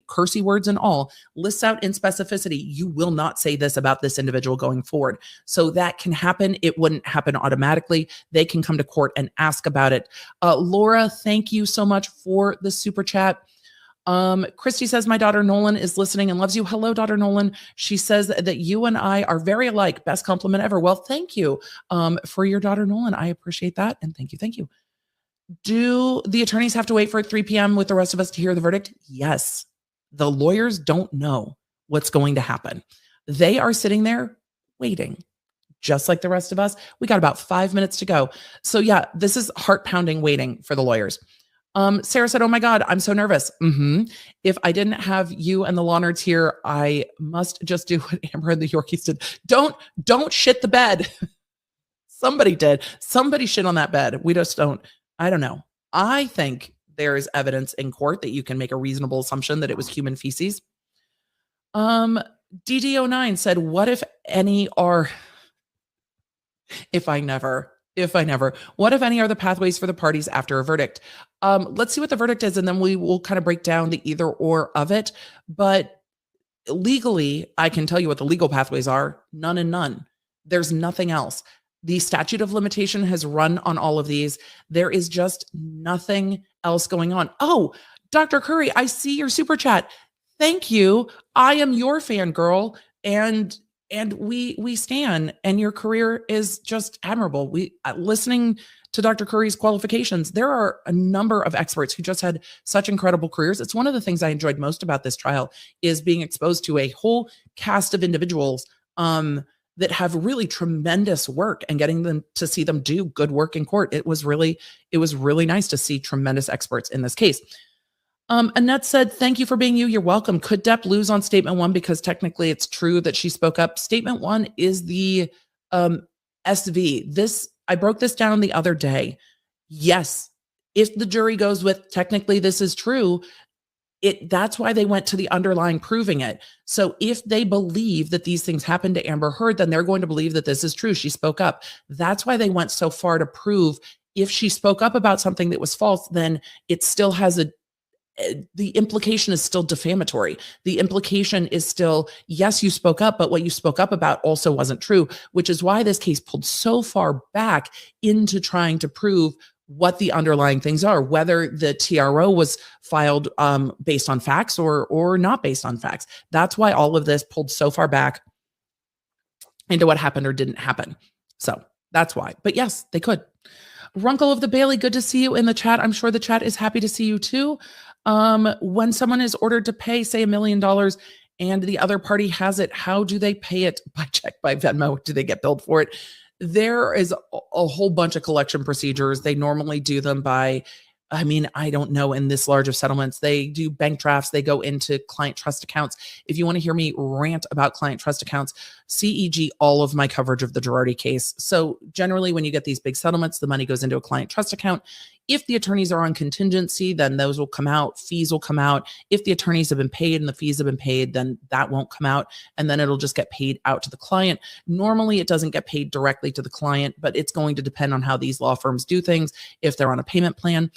cursey words and all, lists out in specificity, you will not say this about this individual going forward. So that can happen. It wouldn't happen automatically. They can come to court and ask about it. Laura, thank you so much for the super chat. Christy says, my daughter Nolan is listening and loves you. Hello, daughter Nolan. She says that you and I are very alike. Best compliment ever. Well, thank you for your daughter Nolan. I appreciate that. And thank you. Thank you. Do the attorneys have to wait for 3 p.m. with the rest of us to hear the verdict? Yes. The lawyers don't know what's going to happen. They are sitting there waiting, just like the rest of us. We got about 5 minutes to go. So yeah, this is heart pounding waiting for the lawyers. Sarah said, oh my God, I'm so nervous. If I didn't have you and the law nerds here, I must just do what Amber and the Yorkies did. Don't shit the bed. Somebody did. Somebody shit on that bed. We just don't. I don't know. I think there is evidence in court that you can make a reasonable assumption that it was human feces. DD09 said, what if any are, what if any are the pathways for the parties after a verdict? Let's see what the verdict is, and then we will kind of break down the either or of it. But legally, I can tell you what the legal pathways are. None and none. There's nothing else. The statute of limitation has run on all of these. There is just nothing else going on. Oh, Dr. Curry, I see your super chat. Thank you. I am your fangirl, and we stand, and your career is just admirable. Listening to Dr. Curry's qualifications, there are a number of experts who just had such incredible careers. It's one of the things I enjoyed most about this trial is being exposed to a whole cast of individuals that have really tremendous work and getting them to see them do good work in court. It was really nice to see tremendous experts in this case. Annette said, thank you for being you. You're welcome. Could Depp lose on statement 1 because technically it's true that she spoke up? Statement 1 is the SV. I broke this down the other day. Yes, if the jury goes with technically this is true, that's why they went to the underlying proving it. So if they believe that these things happened to Amber Heard, then they're going to believe that this is true. She spoke up. That's why they went so far to prove if she spoke up about something that was false, then it still has the implication is still defamatory. The implication is still, yes, you spoke up, but what you spoke up about also wasn't true, which is why this case pulled so far back into trying to prove what the underlying things are, whether the TRO was filed based on facts or not based on facts. That's why all of this pulled so far back into what happened or didn't happen. So that's why. But yes, they could. Runkle of the Bailey, good to see you in the chat. I'm sure the chat is happy to see you too. When someone is ordered to pay, say, $1 million and the other party has it, how do they pay it? By check, by Venmo? Do they get billed for it? There is a whole bunch of collection procedures. They normally do them by, I don't know, in this large of settlements, they do bank drafts. They go into client trust accounts. If you want to hear me rant about client trust accounts, CEG all of my coverage of the Girardi case. So generally, when you get these big settlements, the money goes into a client trust account. If the attorneys are on contingency, then those will come out. Fees will come out. If the attorneys have been paid and the fees have been paid, then that won't come out. And then it'll just get paid out to the client. Normally, it doesn't get paid directly to the client, but it's going to depend on how these law firms do things, if they're on a payment plan.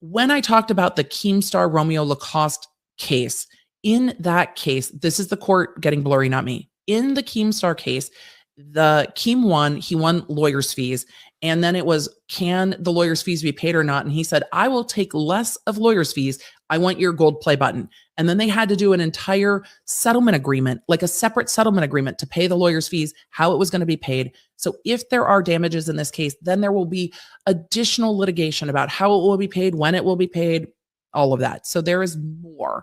When I talked about the Keemstar Romeo Lacoste case, in that case, this is the court getting blurry, not me. In the Keemstar case, the Keem won, he won lawyer's fees. And then it was, can the lawyer's fees be paid or not? And he said, I will take less of lawyer's fees. I want your gold play button. And then they had to do an entire settlement agreement, like a separate settlement agreement to pay the lawyer's fees, how it was going to be paid. So if there are damages in this case, then there will be additional litigation about how it will be paid, when it will be paid, all of that. So there is more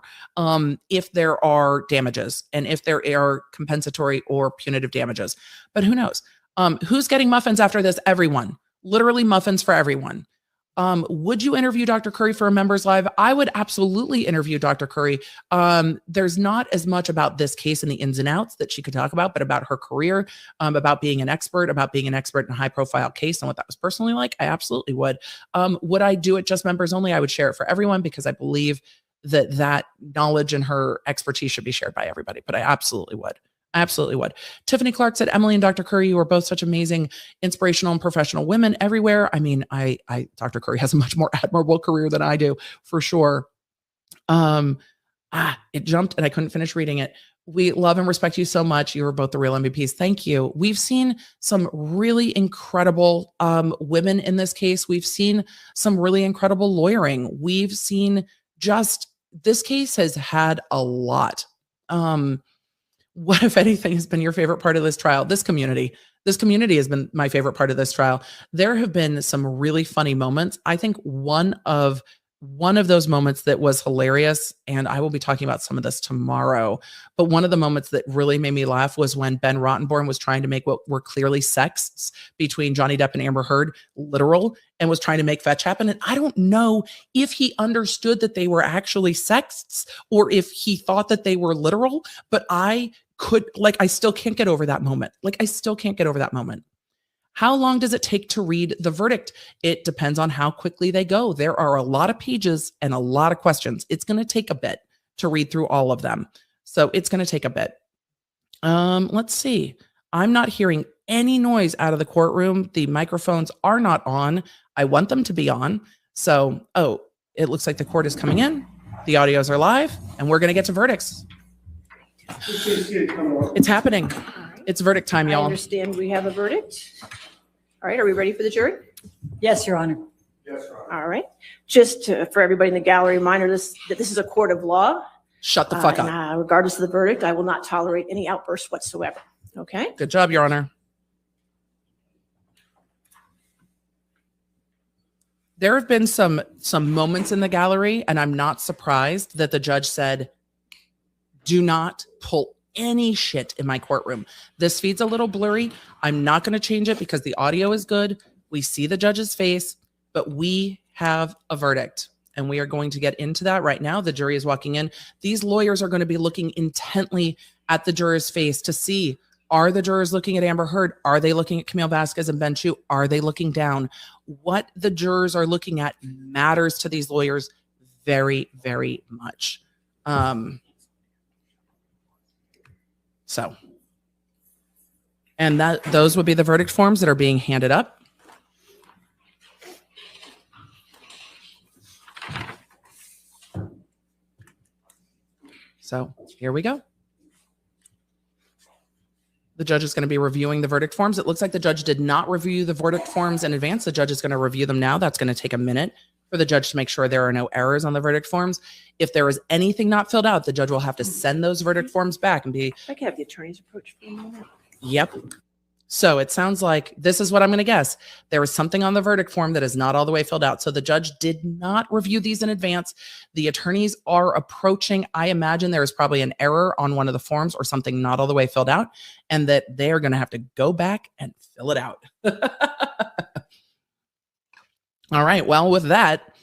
if there are damages and if there are compensatory or punitive damages. But who knows? Who's getting muffins after this? Everyone. Literally muffins for everyone. Would you interview Dr. Curry for a members live? I would absolutely interview Dr. Curry. There's not as much about this case and the ins and outs that she could talk about, but about her career, about being an expert in a high profile case and what that was personally like. I absolutely would. Would I do it just members only? I would share it for everyone because I believe that knowledge and her expertise should be shared by everybody, but I absolutely would. I absolutely would. Tiffany Clark said, Emily and Dr. Curry, you are both such amazing, inspirational and professional women everywhere. I mean, Dr. Curry has a much more admirable career than I do, for sure. I It jumped and I couldn't finish reading it. We love and respect you so much. You are both the real MVPs. Thank you. We've seen some really incredible women in this case. We've seen some really incredible lawyering. We've seen this case has had a lot. What, if anything, has been your favorite part of this trial? This community has been my favorite part of this trial. There have been some really funny moments. I think one of those moments that was hilarious, and I will be talking about some of this tomorrow, but one of the moments that really made me laugh was when Ben Rottenborn was trying to make what were clearly sexts between Johnny Depp and Amber Heard literal, and was trying to make fetch happen. And I don't know if he understood that they were actually sexts or if he thought that they were literal, but I still can't get over that moment. How long does it take to read the verdict? It depends on how quickly they go. There are a lot of pages and a lot of questions. It's going to take a bit to read through all of them. So it's going to take a bit. Let's see. I'm not hearing any noise out of the courtroom. The microphones are not on. I want them to be on. So, it looks like the court is coming in. The audios are live, and we're going to get to verdicts. It's happening. It's verdict time, y'all. I understand we have a verdict. All right, are we ready for the jury? Yes, Your Honor. Yes, Your Honor. All right. Just for everybody in the gallery, reminder that this is a court of law. Shut the fuck up. Regardless of the verdict, I will not tolerate any outbursts whatsoever. Okay? Good job, Your Honor. There have been some moments in the gallery, and I'm not surprised that the judge said, do not pull any shit in my courtroom. This feed's a little blurry. I'm not going to change it because the audio is good. We see the judge's face, but we have a verdict, and we are going to get into that right now. The jury is walking in. These lawyers are going to be looking intently at the juror's face to see, are the jurors looking at Amber Heard? Are they looking at Camille Vasquez and Ben Chu? Are they looking down? What the jurors are looking at matters to these lawyers very, very much. And those would be the verdict forms that are being handed up. So here we go. The judge is going to be reviewing the verdict forms. It looks like the judge did not review the verdict forms in advance. The judge is going to review them now. That's going to take a minute for the judge to make sure there are no errors on the verdict forms. If there is anything not filled out, the judge will have to send those verdict forms back and be. If I can have the attorney's approach for a moment. Yep. So it sounds like this is what I'm going to guess. There is something on the verdict form that is not all the way filled out. So the judge did not review these in advance. The attorneys are approaching. I imagine there is probably an error on one of the forms or something not all the way filled out, and that they are going to have to go back and fill it out. All right. Well, with that,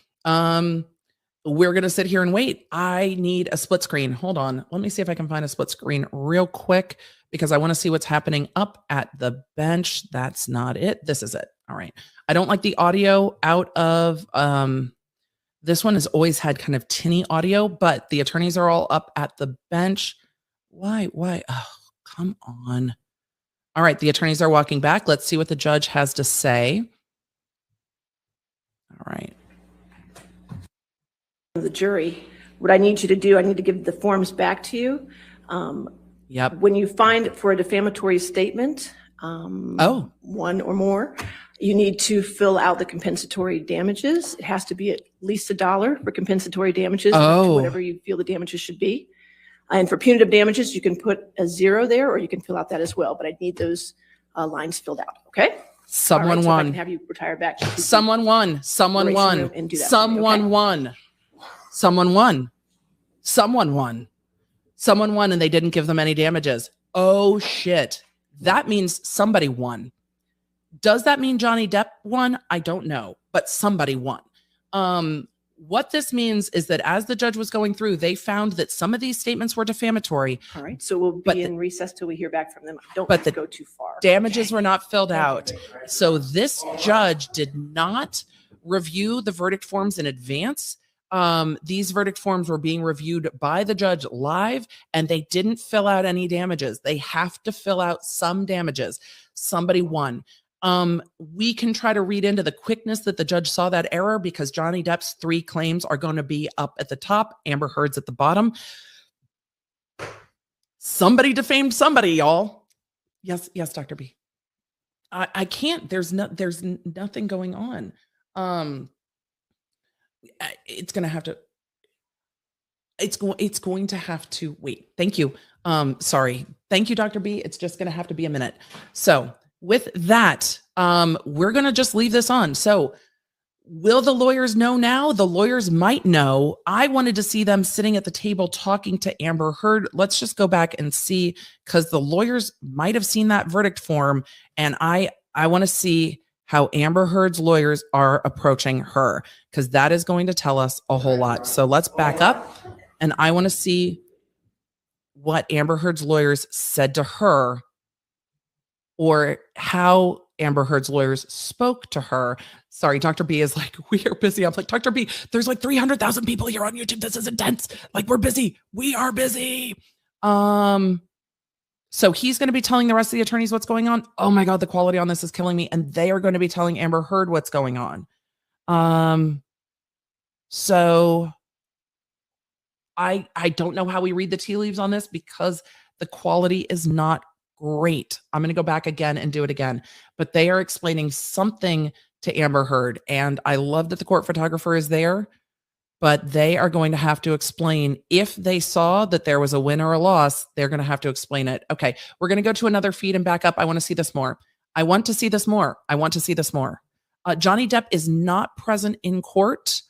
we're going to sit here and wait. I need a split screen. Hold on. Let me see if I can find a split screen real quick, because I want to see what's happening up at the bench. That's not it. This is it. All right. I don't like the audio out of, this one has always had kind of tinny audio, but the attorneys are all up at the bench. Why? Oh, come on. All right. The attorneys are walking back. Let's see what the judge has to say. All right. The jury, what I need you to do, I need to give the forms back to you. Yep. When you find for a defamatory statement, one or more, you need to fill out the compensatory damages. It has to be at least $1 for compensatory damages, whatever you feel the damages should be. And for punitive damages, you can put a 0 there, or you can fill out that as well. But I need those lines filled out. Okay. Someone right, so won. I can have you retire back. Someone won. Someone won. Someone won. Someone won. Someone won. Someone won, and they didn't give them any damages. Oh, shit. That means somebody won. Does that mean Johnny Depp won? I don't know, but somebody won. What this means is that as the judge was going through, they found that some of these statements were defamatory. All right, so we'll be in recess till we hear back from them. Don't go too far. Damages were not filled out. So this judge did not review the verdict forms in advance. These verdict forms were being reviewed by the judge live, and they didn't fill out any damages. They have to fill out some damages. Somebody won. We can try to read into the quickness that the judge saw that error because Johnny Depp's 3 claims are going to be up at the top, Amber Heard's at the bottom. Somebody defamed somebody, y'all. Yes, Dr. B. I can't. There's nothing going on. It's going to have to. It's going to have to wait. Thank you. Sorry. Thank you, Dr. B. It's just going to have to be a minute. So with that, we're going to just leave this on. So will the lawyers know now? The lawyers might know. I wanted to see them sitting at the table talking to Amber Heard. Let's just go back and see, because the lawyers might have seen that verdict form. And I want to see how Amber Heard's lawyers are approaching her, because that is going to tell us a whole lot. So let's back up. And I want to see what Amber Heard's lawyers said to her, or how Amber Heard's lawyers spoke to her. Sorry, Dr. B is like, we are busy. I'm like, Dr. B, there's like 300,000 people here on YouTube. This is intense. Like, we're busy. We are busy. So he's going to be telling the rest of the attorneys what's going on. Oh my God, the quality on this is killing me. And they are going to be telling Amber Heard what's going on. So I don't know how we read the tea leaves on this, because the quality is not great. I'm going to go back again and do it again, but they are explaining something to Amber Heard. And I love that the court photographer is there, but they are going to have to explain, if they saw that there was a win or a loss, they're going to have to explain it. Okay. We're going to go to another feed and back up. I want to see this more. I want to see this more. I want to see this more. Johnny Depp is not present in court.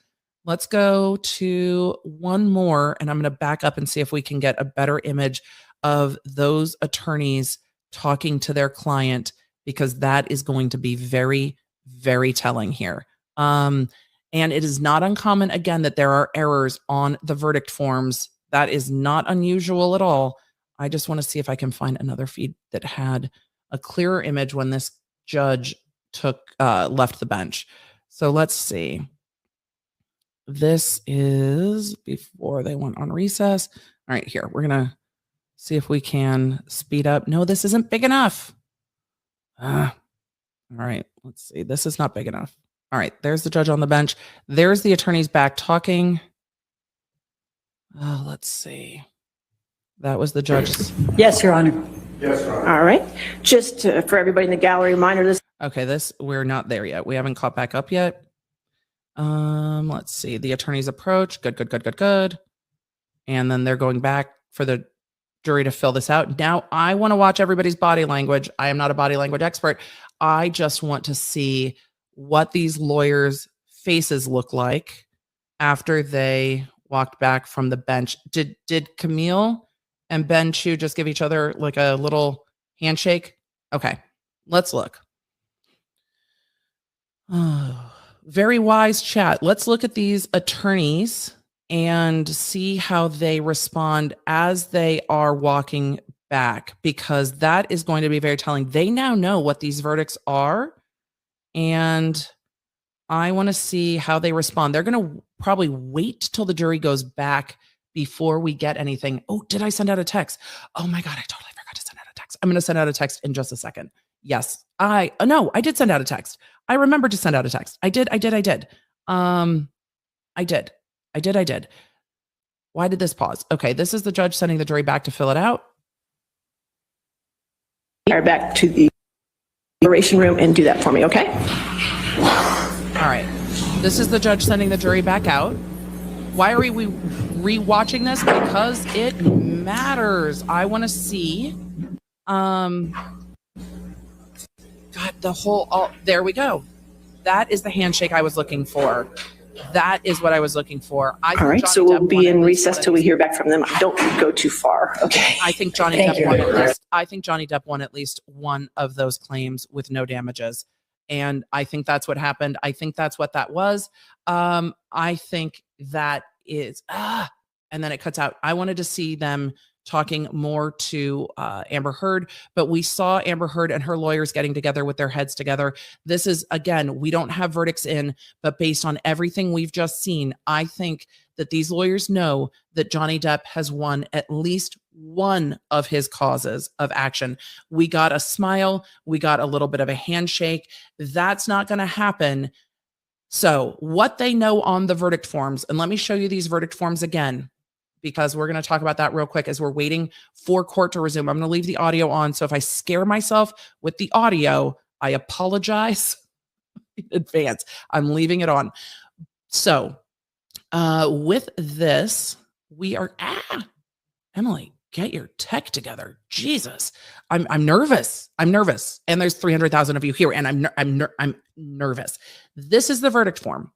Let's go to one more, and I'm going to back up and see if we can get a better image of those attorneys talking to their client, because that is going to be very, very telling here. And it is not uncommon, again, that there are errors on the verdict forms. That is not unusual at all. I just want to see if I can find another feed that had a clearer image when this judge left the bench. So let's see. This is before they went on recess. All right, here. We're going to see if we can speed up. No, this isn't big enough. All right, let's see. This is not big enough. All right, there's the judge on the bench. There's the attorneys back talking. Let's see. That was the judge. Yes, Your Honor. Yes, Your Honor. All right. Just for everybody in the gallery, reminder this. Okay, we're not there yet. We haven't caught back up yet. Let's see. The attorneys approach. Good. And then they're going back for the jury to fill this out. Now, I want to watch everybody's body language. I am not a body language expert. I just want to see what these lawyers' faces look like after they walked back from the bench. Did Camille and Ben Chu just give each other like a little handshake? Okay, let's look. Oh, very wise chat. Let's look at these attorneys and see how they respond as they are walking back, because that is going to be very telling. They now know what these verdicts are, and I want to see how they respond. They're going to probably wait till the jury goes back before we get anything. Oh, did I send out a text? Oh my God, I totally forgot to send out a text. I'm going to send out a text in just a second. Yes, no, I did send out a text. I remembered to send out a text. I did. Why did this pause? Okay, this is the judge sending the jury back to fill it out. Back to the oration room and do that for me, okay? All right. This is the judge sending the jury back out. Why are we re-watching this? Because it matters. I want to see. God, there we go. That is the handshake I was looking for. That is what I was looking for. All right, so we'll be in recess till we hear back from them. Don't go too far, okay? I think Johnny Depp won at least. I think Johnny Depp won at least one of those claims with no damages. And I think that's what happened. I think that's what that was. I think that is, and then it cuts out. I wanted to see them talking more to Amber Heard, but we saw Amber Heard and her lawyers getting together with their heads together. This is, again, we don't have verdicts in, but based on everything we've just seen, I think that these lawyers know that Johnny Depp has won at least one of his causes of action. We got a smile. We got a little bit of a handshake. That's not going to happen. So what they know on the verdict forms, and let me show you these verdict forms again, because we're going to talk about that real quick as we're waiting for court to resume. I'm going to leave the audio on. So if I scare myself with the audio, I apologize in advance. I'm leaving it on. So with this, we are, Emily, get your tech together. Jesus, I'm nervous. I'm nervous. And there's 300,000 of you here, and I'm nervous. This is the verdict form.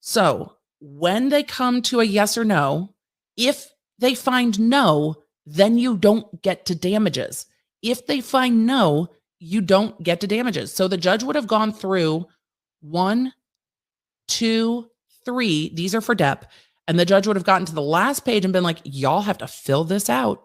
So when they come to a yes or no, if they find no, then you don't get to damages. If they find no, you don't get to damages. So the judge would have gone through 1, 2, 3. These are for Depp. And the judge would have gotten to the last page and been like, y'all have to fill this out.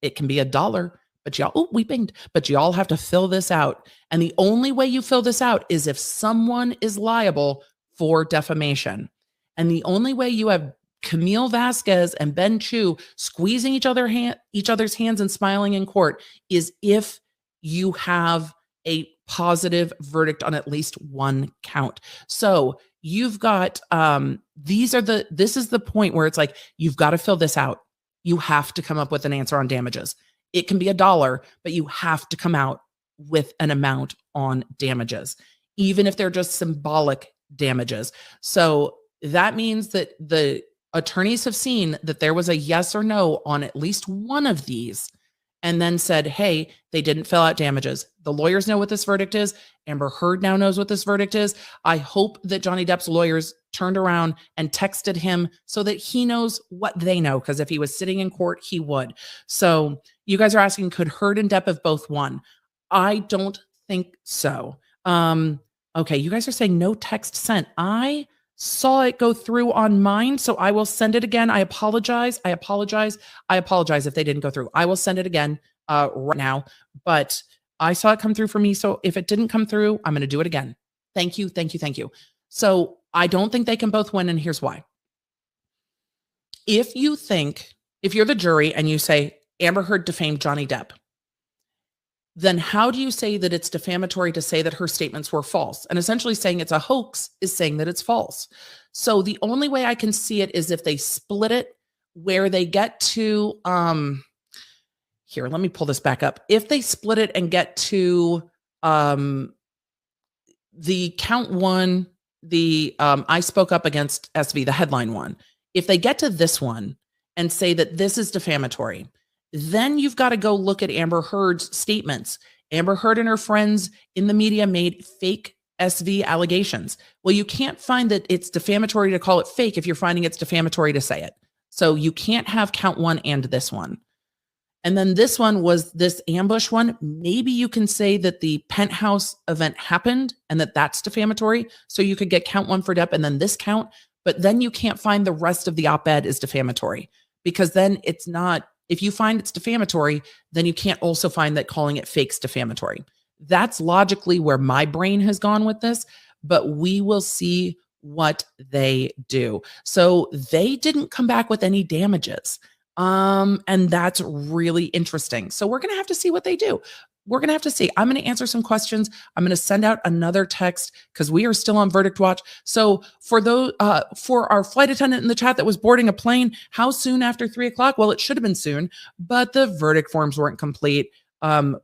It can be $1, but y'all, we binged, but y'all have to fill this out. And the only way you fill this out is if someone is liable for defamation. And the only way you have Camille Vasquez and Ben Chu squeezing each other's hands and smiling in court is if you have a positive verdict on at least one count. So you've got, this is the point where it's like, you've got to fill this out. You have to come up with an answer on damages. It can be $1, but you have to come out with an amount on damages, even if they're just symbolic damages. So that means that the attorneys have seen that there was a yes or no on at least one of these, and then said, hey, they didn't fill out damages. The lawyers know what this verdict is. Amber Heard now knows what this verdict is. I hope that Johnny Depp's lawyers turned around and texted him so that he knows what they know, because if he was sitting in court, he would. So you guys are asking, could Heard and Depp have both won? I don't think so. Okay, you guys are saying no text sent. I saw it go through on mine, so I will send it again. I apologize if they didn't go through. I will send it again right now, but I saw it come through for me, so if it didn't come through, I'm going to do it again. Thank you. So I don't think they can both win, and here's why. If you're the jury and you say Amber Heard defamed Johnny Depp, then how do you say that it's defamatory to say that her statements were false? And essentially saying it's a hoax is saying that it's false. So the only way I can see it is if they split it where they get to, here, let me pull this back up. If they split it and get to the count one, I spoke up against SV, the headline one. If they get to this one and say that this is defamatory, then you've got to go look at Amber Heard's statements. Amber Heard and her friends in the media made fake SV allegations. Well, you can't find that it's defamatory to call it fake if you're finding it's defamatory to say it. So you can't have count one and this one. And then this one was this ambush one. Maybe you can say that the penthouse event happened and that that's defamatory. So you could get count one for Depp and then this count, but then you can't find the rest of the op-ed is defamatory, because then it's not. If you find it's defamatory, then you can't also find that calling it fake's defamatory. That's logically where my brain has gone with this, but we will see what they do. So they didn't come back with any damages. And that's really interesting. So we're going to have to see what they do. We're going to have to see. I'm going to answer some questions. I'm going to send out another text because we are still on verdict watch. So for our flight attendant in the chat that was boarding a plane, how soon after 3:00? Well, it should have been soon, but the verdict forms weren't complete. On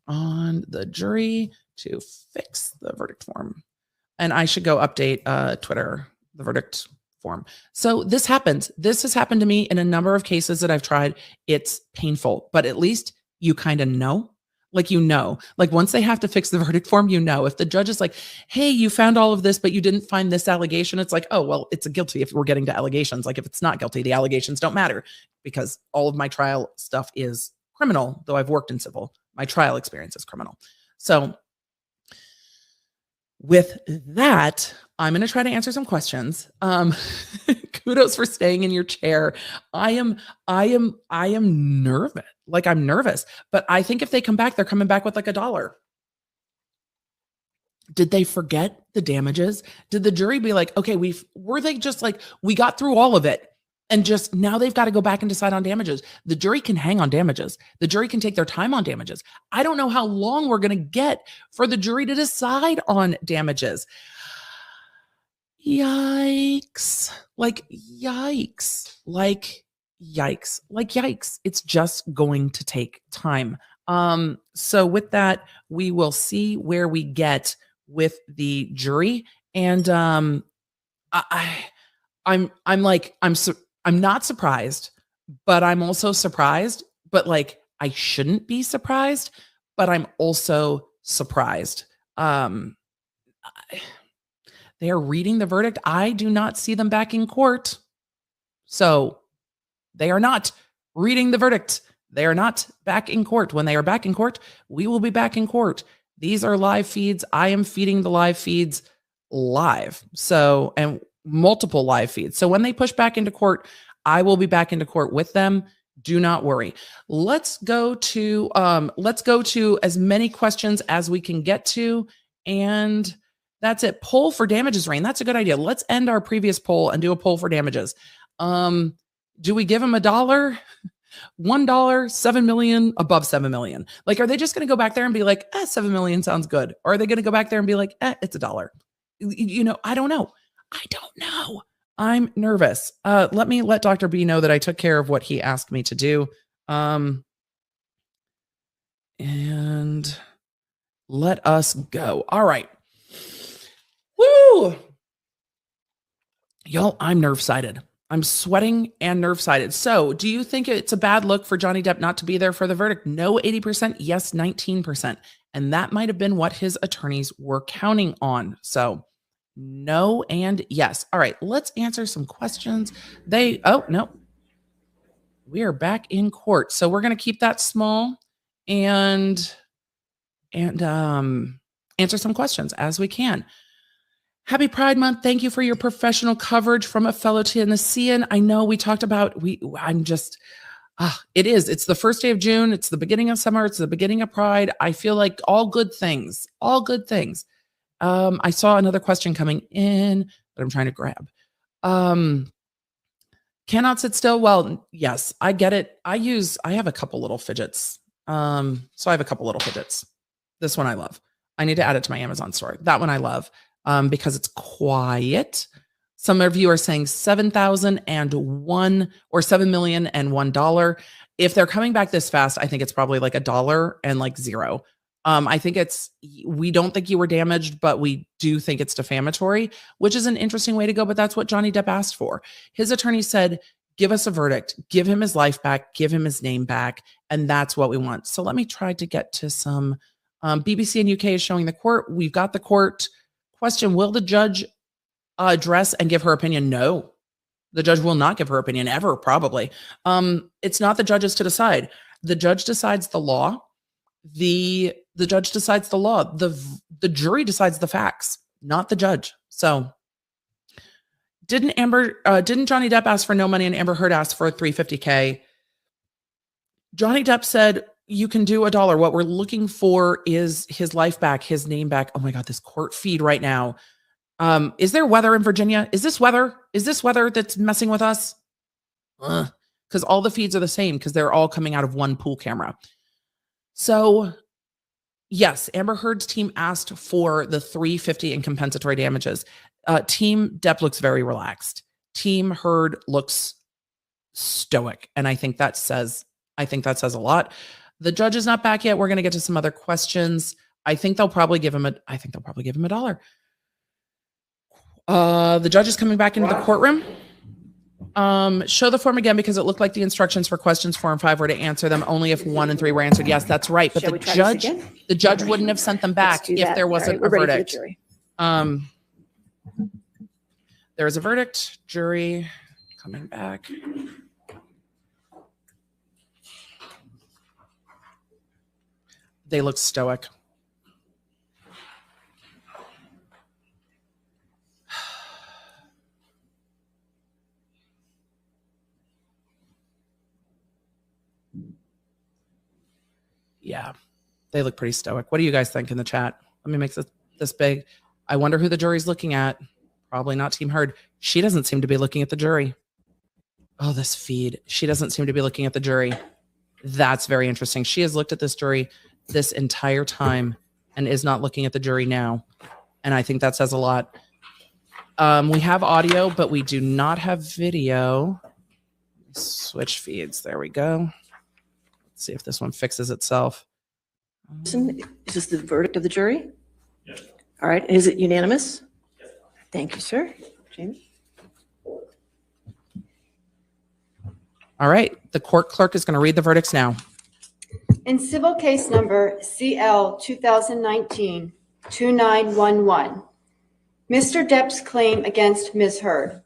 the jury to fix the verdict form. And I should go update Twitter, the verdict form. So this happens. This has happened to me in a number of cases that I've tried. It's painful, but at least you kind of know. Like, like once they have to fix the verdict form, if the judge is like, hey, you found all of this, but you didn't find this allegation. It's like, oh, well, it's a guilty if we're getting to allegations. Like if it's not guilty, the allegations don't matter because all of my trial stuff is criminal, though I've worked in civil. My trial experience is criminal. So with that, I'm going to try to answer some questions. Kudos for staying in your chair. I am nervous. Like I'm nervous, but I think if they come back, they're coming back with like $1. Did they forget the damages? Did the jury be like, okay, were they just like, we got through all of it. And just now they've got to go back and decide on damages. The jury can hang on damages. The jury can take their time on damages. I don't know how long we're going to get for the jury to decide on damages. Yikes. Like, yikes. Like, yikes. Like, yikes. It's just going to take time. So with that, we will see where we get with the jury. And I'm not surprised, but I'm also surprised, but like I shouldn't be surprised, but I'm also surprised. They are reading the verdict. I do not see them back in court. So they are not reading the verdict. They are not back in court. When they are back in court, we will be back in court. These are live feeds. I am feeding the live feeds live. So, and multiple live feeds. So when they push back into court, I will be back into court with them. Do not worry. Let's go to as many questions as we can get to. And that's it. Poll for damages, Rain. That's a good idea. Let's end our previous poll and do a poll for damages. Do we give them $1? $1, 7 million, above 7 million. Like, are they just going to go back there and be like, 7 million sounds good? Or are they going to go back there and be like, it's $1? I don't know. I'm nervous. Let me let Dr. B know that I took care of what he asked me to do. And let us go. All right. Woo! Y'all, I'm nerve-sided. I'm sweating and nerve-sided. So do you think it's a bad look for Johnny Depp not to be there for the verdict? No, 80%. Yes, 19%. And that might have been what his attorneys were counting on. So no and yes. All right, let's answer some questions. Oh, no. We are back in court. So we're going to keep that small and answer some questions as we can. Happy Pride Month. Thank you for your professional coverage from a fellow Tennessean. I know we talked about, it's the first day of June. It's the beginning of summer. It's the beginning of Pride. I feel like all good things. I saw another question coming in that I'm trying to grab. Cannot sit still. Well, yes, I get it. I have a couple little fidgets. So I have a couple little fidgets. This one I love. I need to add it to my Amazon store. That one I love. Because it's quiet. Some of you are saying 7,001 or $7,001. If they're coming back this fast, I think it's probably like $1 and like $0. I think we don't think you were damaged, but we do think it's defamatory, which is an interesting way to go. But that's what Johnny Depp asked for. His attorney said, give us a verdict, give him his life back, give him his name back. And that's what we want. So let me try to get to some, BBC in UK is showing the court. We've got the court. Question, will the judge address and give her opinion? No, the judge will not give her opinion ever, probably. It's not the judge's to decide. The judge decides the law. The judge decides the law. The jury decides the facts, not the judge. So didn't Johnny Depp ask for no money and Amber Heard asked for $350K? Johnny Depp said, you can do $1. What we're looking for is his life back, his name back. Oh my God, this court feed right now. Is there weather in Virginia? Is this weather that's messing with us? Because all the feeds are the same because they're all coming out of one pool camera. So yes, Amber Heard's team asked for the $350 in compensatory damages. Team Depp looks very relaxed. Team Heard looks stoic. And I think that says a lot. The judge is not back yet. We're going to get to some other questions. I think they'll probably give him $1. The judge is coming back into the courtroom. Show the form again because it looked like the instructions for questions 4 and 5 were to answer them only if 1 and 3 were answered. Yes, that's right. But the judge wouldn't have sent them back if there wasn't a verdict. There is a verdict. Jury coming back. They look stoic. Yeah, they look pretty stoic. What do you guys think in the chat? Let me make this big. I wonder who the jury's looking at. Probably not Team Heard. She doesn't seem to be looking at the jury. Oh, this feed. She doesn't seem to be looking at the jury. That's very interesting. She has looked at this jury this entire time and is not looking at the jury now. And I think that says a lot. We have audio, but we do not have video. Switch feeds. There we go. Let's see if this one fixes itself. Is this the verdict of the jury? Yes. All right. Is it unanimous? Yes. Thank you, sir. Jamie? All right. The court clerk is going to read the verdicts now. In civil case number CL 2019-2911, Mr. Depp's claim against Ms. Heard.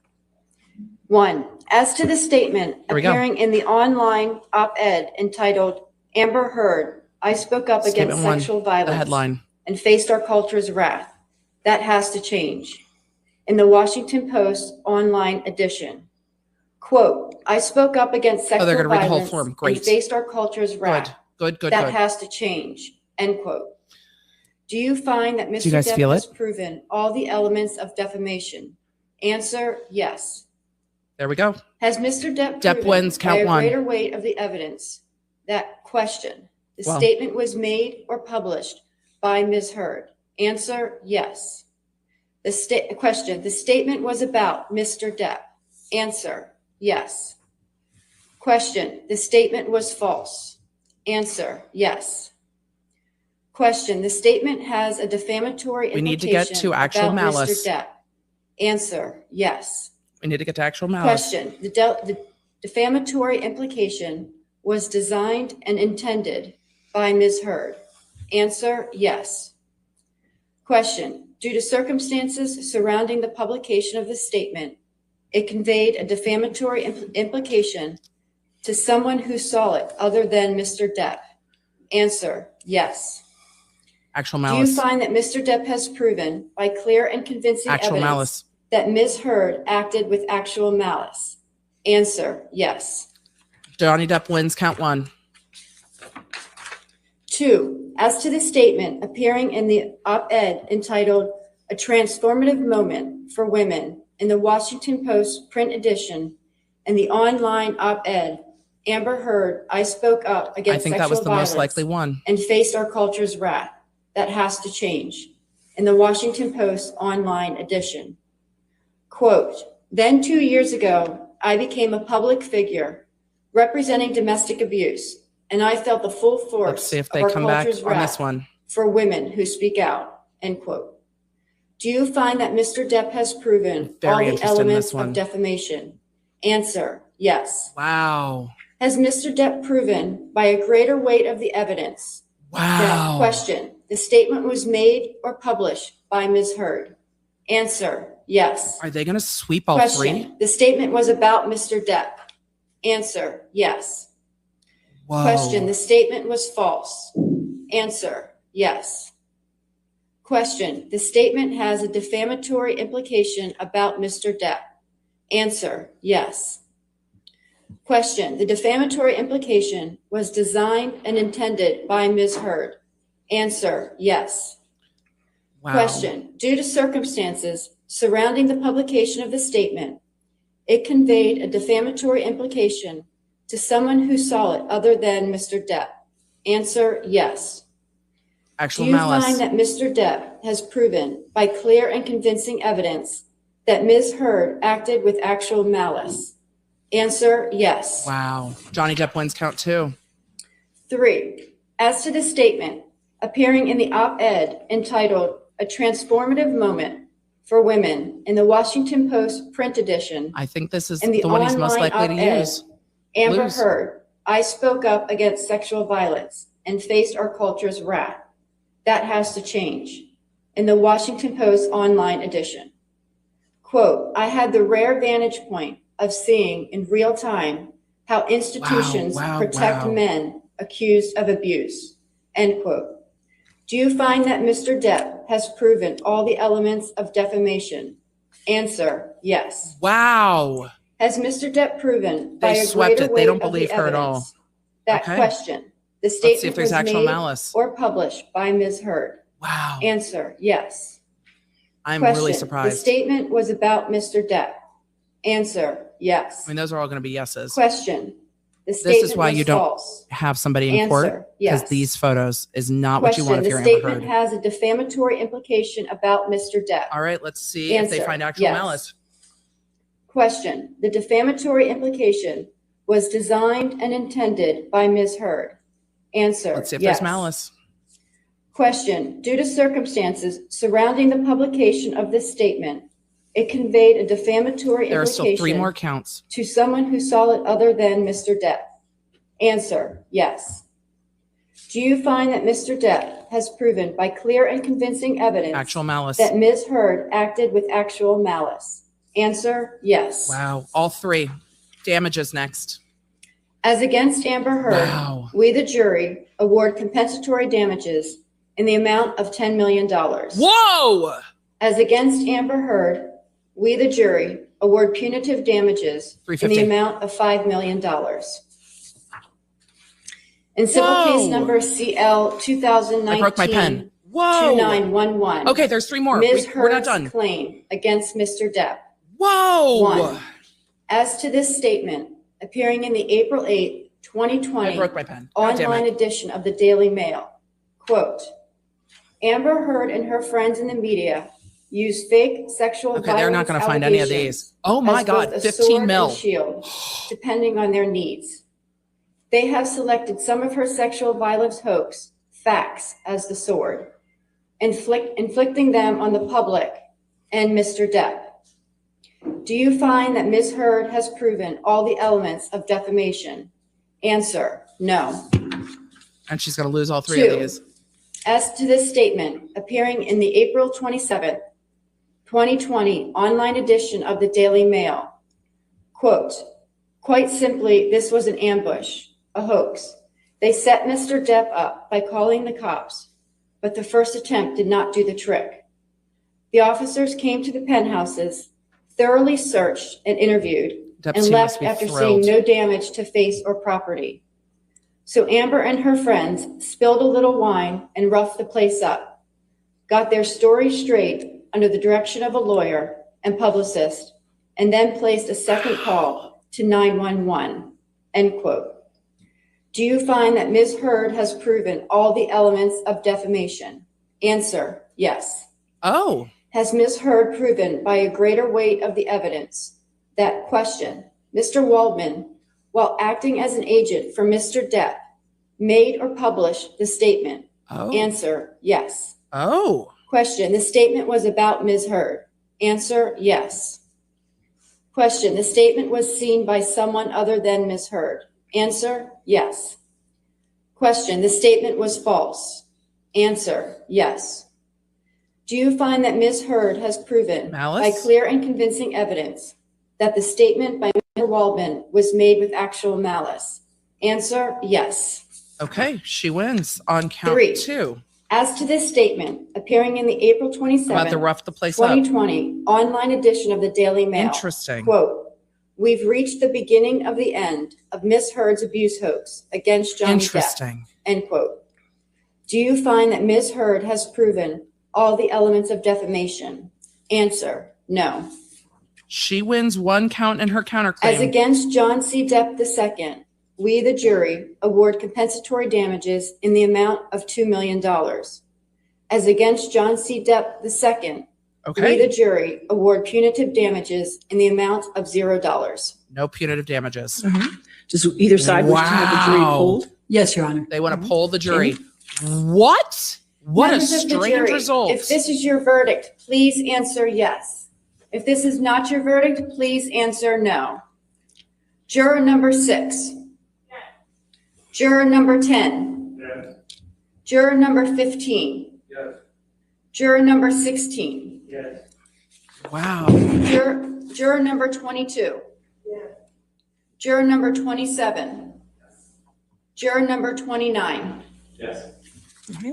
1. As to the statement appearing in the online op-ed entitled Amber Heard, I spoke up against sexual violence and faced our culture's wrath. That has to change. In the Washington Post online edition. Quote, I spoke up against sexual violence and faced our culture's wrath. Good. That has to change. End quote. Do you find that Mr. Depp has proven all the elements of defamation? Answer, yes. There we go. Has Mr. Depp proven wins, count by a one. greater weight of the evidence that question, the statement was made or published by Ms. Heard? Answer, yes. Question, the statement was about Mr. Depp? Answer, yes. Question, the statement was false? Answer, yes. Question, the statement has a defamatory implication. We need to get to actual about malice. Mr. Depp. Answer, yes. We need to get to actual malice. Question, the defamatory implication was designed and intended by Ms. Heard. Answer, yes. Question, due to circumstances surrounding the publication of the statement, it conveyed a defamatory implication to someone who saw it other than Mr. Depp. Answer, yes. Actual malice. Do you find that Mr. Depp has proven by clear and convincing evidence that Ms. Heard acted with actual malice? Answer, yes. Johnny Depp wins, count one. 2, as to the statement appearing in the op-ed entitled A Transformative Moment for Women in the Washington Post print edition and the online op-ed, Amber Heard, I spoke up against sexual violence. I think that was the most likely one. And faced our culture's wrath. That has to change. In the Washington Post online edition. Quote, then 2 years ago, I became a public figure representing domestic abuse, and I felt the full force Let's see if they come back on this one. For women who speak out, end quote. Do you find that Mr. Depp has proven all the elements of defamation? Answer, yes. Wow. Has Mr. Depp proven by a greater weight of the evidence? Wow. Question, the statement was made or published by Ms. Heard? Answer, yes. Are they going to sweep all Question, three? the statement was about Mr. Depp? Answer, yes. Whoa. Question, the statement was false? Answer, yes. Question, the statement has a defamatory implication about Mr. Depp? Answer, yes. Question, the defamatory implication was designed and intended by Ms. Heard? Answer, yes. Wow. Question, due to circumstances surrounding the publication of the statement, it conveyed a defamatory implication to someone who saw it other than Mr. Depp? Answer, yes. Actual Do you malice. find that Mr. Depp has proven by clear and convincing evidence that Ms. Heard acted with actual malice? Answer, yes. Wow. Johnny Depp wins, count two. 3, as to the statement appearing in the op-ed entitled A Transformative Moment for Women in the Washington Post print edition. I think this is the one he's most likely to use. Amber Heard, I spoke up against sexual violence and faced our culture's wrath. That has to change. In the Washington Post online edition. Quote, I had the rare vantage point of seeing in real time how institutions protect men accused of abuse. End quote. Do you find that Mr. Depp has proven all the elements of defamation? Answer, yes. Wow. Has Mr. Depp proven by a greater weight of the evidence that question, the statement was made malice or published by Ms. Heard? Wow. Answer, yes. I'm Question, really surprised. the statement was about Mr. Depp? Answer, yes. I mean, those are all going to be yeses. Question. The This statement is why was you don't false. have somebody in court, Answer, because yes. these photos is not what you want Question. if The you're Amber statement Heard. has a defamatory implication about Mr. Depp. All right, let's see if they Answer, find actual yes. malice. Question. The defamatory implication was designed and intended by Ms. Heard. Answer, Let's see if yes. there's malice. Question. Due to circumstances surrounding the publication of this statement, it conveyed a defamatory There are still 3 implication more counts. to someone who saw it other than Mr. Depp. Answer, yes. Do you find that Mr. Depp has proven by clear and convincing evidence Actual malice. that Ms. Heard acted with actual malice? Answer, yes. Wow. All 3. Damages next. As against Amber Heard, Wow. we, the jury, award compensatory damages in the amount of $10 million. Whoa! As against Amber Heard, we, the jury, award punitive damages in the $350. amount of $5 million. In civil case number CL 2019 I broke my pen. Whoa! 2911. Okay, there's 3 more. Ms. We're not Heard's done. claim against Mr. Depp. Whoa! 1. As to this statement appearing in the April 8, 2020 I broke my pen. God damn online it. edition of the Daily Mail, quote, Amber Heard and her friends in the media use fake sexual Okay, they're not violence going to find any of allegations these. Oh my as both God, a 15 sword mil. and shield, depending on their needs. They have selected some of her sexual violence hoax facts as the sword, inflicting them on the public and Mr. Depp. Do you find that Ms. Heard has proven all the elements of defamation? Answer, no. And she's going to lose all 3 2. of these. As to this statement appearing in the April 27, 2020 online edition of the Daily Mail, quote, quite simply, this was an ambush, a hoax. They set Mr. Depp up by calling the cops, but the first attempt did not do the trick. The officers came to the penthouses, thoroughly searched and interviewed, Depp and must left be after thrilled. seeing no damage to face or property. So Amber and her friends spilled a little wine and roughed the place up, got their story straight under the direction of a lawyer and publicist, and then placed a second call to 911, end quote. Do you find that Ms. Heard has proven all the elements of defamation? Answer, yes. Oh. Has Ms. Heard proven by a greater weight of the evidence that question, Mr. Waldman, while acting as an agent for Mr. Depp, made or published the statement? Oh. Answer, yes. Oh. Question, the statement was about Ms. Heard. Answer, yes. Question, the statement was seen by someone other than Ms. Heard. Answer, yes. Question, the statement was false. Answer, yes. Do you find that Ms. Heard has proven Malice? by clear and convincing evidence that the statement by Mr. Waldman was made with actual malice? Answer, yes. Okay, she wins on count 3. 2. As to this statement appearing in the April 27, About to rough the place up. 2020 online edition of the Daily Mail, Interesting. quote, we've reached the beginning of the end of Ms. Heard's abuse hoax against Johnny Depp, Interesting. end quote. Do you find that Ms. Heard has proven all the elements of defamation? Answer, no. She wins 1 count in her counterclaim. As against John C. Depp II, we, the jury, award compensatory damages in the amount of $2 million. As against John C. Depp II, we, the jury, award punitive damages in the amount of $0. No punitive damages. Does either side wish to have the jury Wow. polled? Yes, Your Honor. They want to poll the jury. What? What a Members of the strange jury, result. If this is your verdict, please answer yes. If this is not your verdict, please answer no. Juror number 6. Juror number 10. Yes. Juror number 15. Yes. Juror number 16. Yes. Wow. Juror number 22. Juror number 27. Juror number 29. Yes.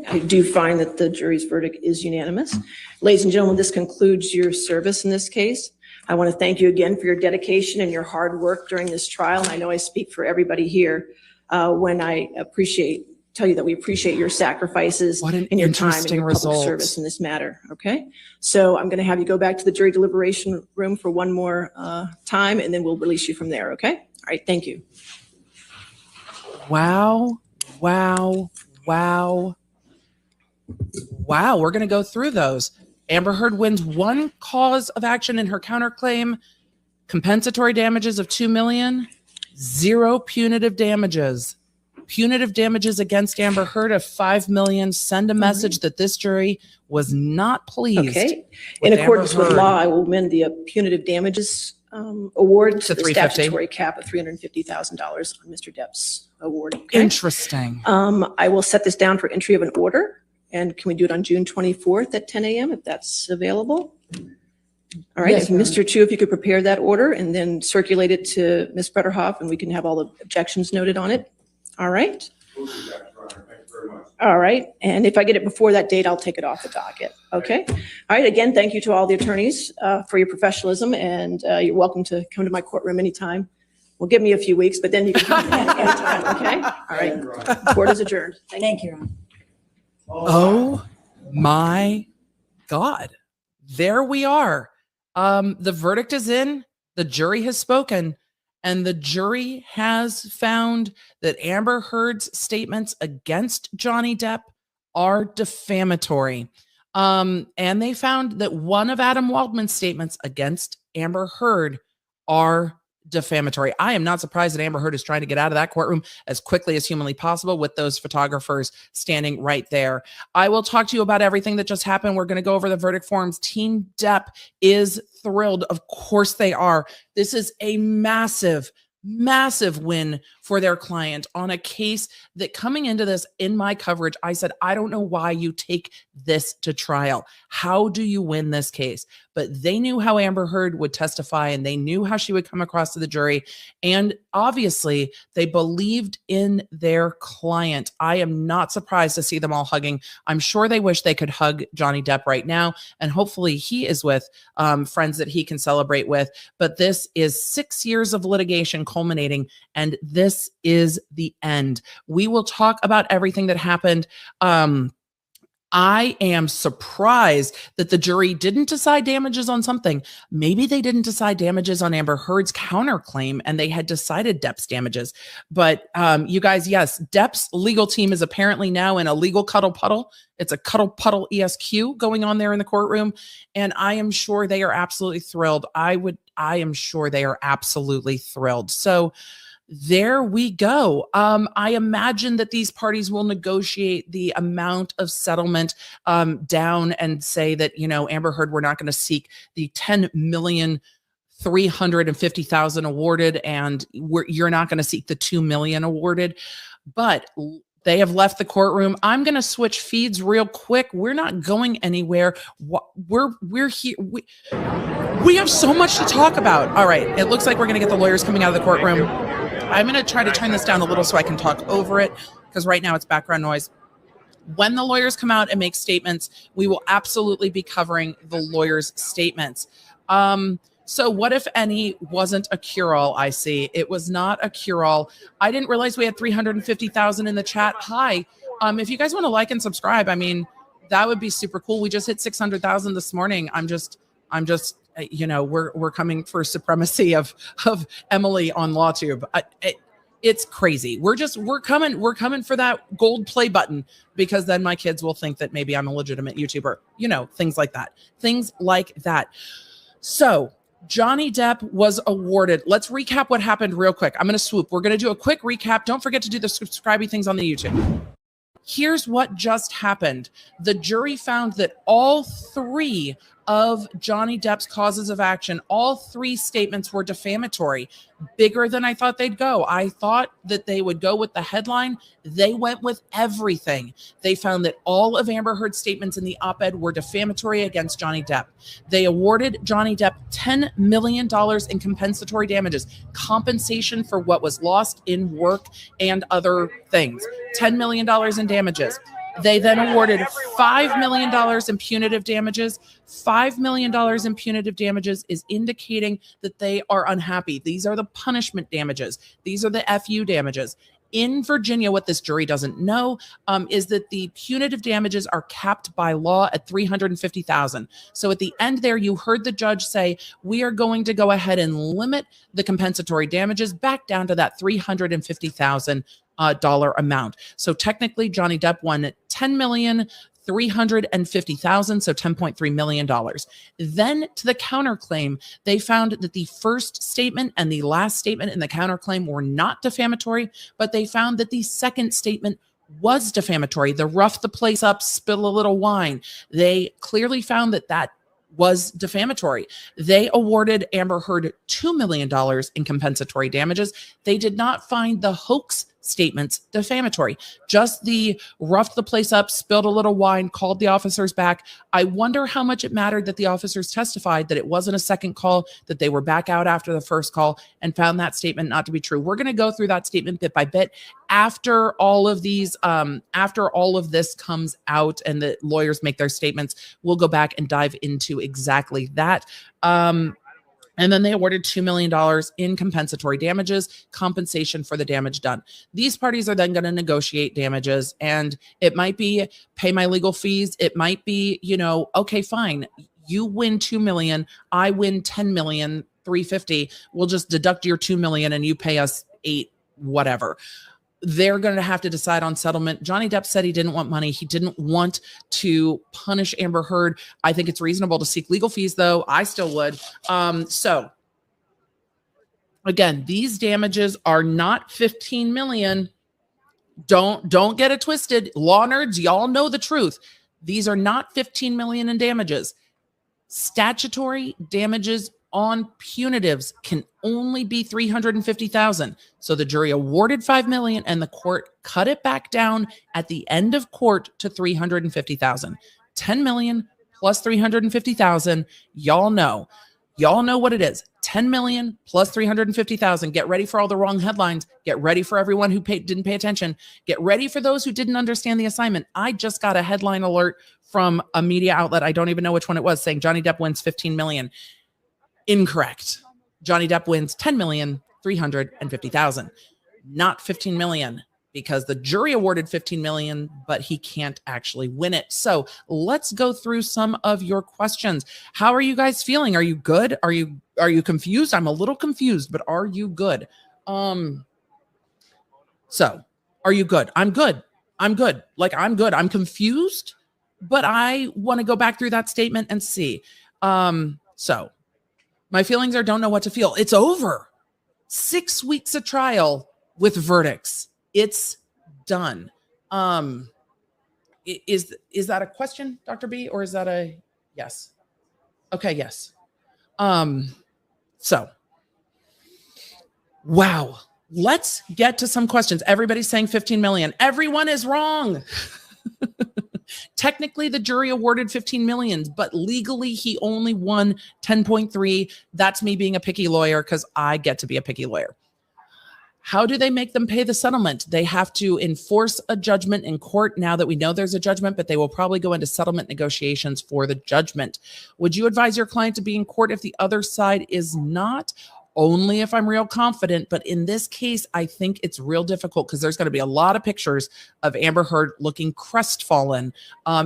I do find that the jury's verdict is unanimous. Ladies and gentlemen, this concludes your service in this case. I want to thank you again for your dedication and your hard work during this trial. And I know I speak for everybody here when I appreciate tell you that we appreciate your sacrifices What an and your time and interesting your public result. service in this matter. Okay. So I'm going to have you go back to the jury deliberation room for one more time, and then we'll release you from there. Okay. All right. Thank you. Wow. Wow. Wow. Wow. We're going to go through those. Amber Heard wins one cause of action in her counterclaim, compensatory damages of $2 million, 0 punitive damages. Punitive damages against Amber Heard of $5 million. Send a message that this jury was not pleased. Okay. In accordance with law, I will amend the punitive damages award to the statutory cap of $350,000 on Mr. Depp's award. Okay? Interesting. I will set this down for entry of an order. And can we do it on June 24th at 10 a.m. if that's available? All right. Yes, If Mr. Chu, if you could prepare that order and then circulate it to Ms. Bretterhoff, and we can have all the objections noted on it. All right. All right. And if I get it before that date, I'll take it off the docket. Okay. All right. Again, thank you to all the attorneys for your professionalism, and you're welcome to come to my courtroom anytime. Well, give me a few weeks, but then you can come anytime. Okay. All right. Court is adjourned. Thank you, Ron. Oh my God. There we are. The verdict is in, the jury has spoken, and the jury has found that Amber Heard's statements against Johnny Depp are defamatory. And they found that one of Adam Waldman's statements against Amber Heard are defamatory. I am not surprised that Amber Heard is trying to get out of that courtroom as quickly as humanly possible with those photographers standing right there. I will talk to you about everything that just happened. We're going to go over the verdict forms. Team Depp is thrilled. Of course they are. This is a massive win for their client on a case that, coming into this in my coverage, I said, I don't know why you take this to trial. How do you win this case? But they knew how Amber Heard would testify, and they knew how she would come across to the jury. And obviously they believed in their client. I am not surprised to see them all hugging. I'm sure they wish they could hug Johnny Depp right now. And hopefully he is with friends that he can celebrate with. But this is 6 years of litigation culminating, and this is the end. We will talk about everything that happened. I am surprised that the jury didn't decide damages on something. Maybe they didn't decide damages on Amber Heard's counterclaim, and they had decided Depp's damages. But you guys, yes, Depp's legal team is apparently now in a legal cuddle puddle. It's a cuddle puddle ESQ going on there in the courtroom. And I am sure they are absolutely thrilled. I am sure they are absolutely thrilled. So there we go. I imagine that these parties will negotiate the amount of settlement down and say that, Amber Heard, we're not going to seek the $10,350,000 awarded, and you're not going to seek the $2 million awarded. But they have left the courtroom. I'm going to switch feeds real quick. We're not going anywhere. We're here. We have so much to talk about. All right. It looks like we're going to get the lawyers coming out of the courtroom. I'm going to try to turn this down a little so I can talk over it, because right now it's background noise. When the lawyers come out and make statements, we will absolutely be covering the lawyers' statements. So what, if any, wasn't a cure-all, I see? It was not a cure-all. I didn't realize we had 350,000 in the chat. Hi. If you guys want to like and subscribe, that would be super cool. We just hit 600,000 this morning. I'm just we're coming for supremacy of Emily on LawTube. It's crazy. We're coming for that gold play button, because then my kids will think that maybe I'm a legitimate YouTuber, things like that. So Johnny Depp was awarded. Let's recap what happened real quick. I'm going to swoop. We're going to do a quick recap. Don't forget to do the subscribing things on the YouTube. Here's what just happened. The jury found that all 3 of Johnny Depp's causes of action, all 3 statements were defamatory. Bigger than I thought they'd go. I thought that they would go with the headline. They went with everything. They found that all of Amber Heard's statements in the op-ed were defamatory against Johnny Depp. They awarded Johnny Depp $10 million in compensatory damages, compensation for what was lost in work and other things. $10 million in damages. They then awarded $5 million in punitive damages. $5 million in punitive damages is indicating that they are unhappy. These are the punishment damages. These are the FU damages. In Virginia, what this jury doesn't know is that the punitive damages are capped by law at $350,000. So at the end there, you heard the judge say, we are going to go ahead and limit the compensatory damages back down to that $350,000 dollar amount. So technically, Johnny Depp won $10,350,000, so $10.3 million. Then to the counterclaim, they found that the first statement and the last statement in the counterclaim were not defamatory, but they found that the second statement was defamatory. The rough the place up, spill a little wine. They clearly found that that was defamatory. They awarded Amber Heard $2 million in compensatory damages. They did not find the hoax statements defamatory, just the roughed the place up, spilled a little wine, called the officers back. I wonder how much it mattered that the officers testified that it wasn't a second call, that they were back out after the first call, and found that statement not to be true. We're going to go through that statement bit by bit after all of these, after all of this comes out and the lawyers make their statements. We'll go back and dive into exactly that. And then they awarded $2 million in compensatory damages, compensation for the damage done. These parties are then going to negotiate damages, and it might be pay my legal fees. It might be, okay, fine. You win $2 million. I win $10,350,000. We'll just deduct your $2 million and you pay us $8, whatever. They're going to have to decide on settlement. Johnny Depp said he didn't want money. He didn't want to punish Amber Heard. I think it's reasonable to seek legal fees, though. I still would. So again, these damages are not $15 million. Don't get it twisted. Law nerds, y'all know the truth. These are not $15 million in damages. Statutory damages on punitives can only be $350,000. So the jury awarded $5 million and the court cut it back down at the end of court to $350,000. $10 million plus $350,000. Y'all know what it is. $10 million plus $350,000. Get ready for all the wrong headlines. Get ready for everyone who didn't pay attention. Get ready for those who didn't understand the assignment. I just got a headline alert from a media outlet. I don't even know which one it was, saying Johnny Depp wins $15 million. Incorrect. Johnny Depp wins $10,350,000, not $15 million, because the jury awarded $15 million, but he can't actually win it. So let's go through some of your questions. How are you guys feeling? Are you good? Are you confused? I'm a little confused, but are you good? So are you good? I'm good. I'm good. I'm good. I'm confused, but I want to go back through that statement and see. So my feelings are don't know what to feel. It's over. 6 weeks of trial with verdicts. It's done. Is that a question, Dr. B, or is that a yes? Okay, yes. So, wow. Let's get to some questions. Everybody's saying 15 million. Everyone is wrong. Technically, the jury awarded 15 million, but legally he only won 10.3. That's me being a picky lawyer because I get to be a picky lawyer. How do they make them pay the settlement? They have to enforce a judgment in court now that we know there's a judgment, but they will probably go into settlement negotiations for the judgment. Would you advise your client to be in court if the other side is not? Only if I'm real confident. But in this case, I think it's real difficult because there's going to be a lot of pictures of Amber Heard looking crestfallen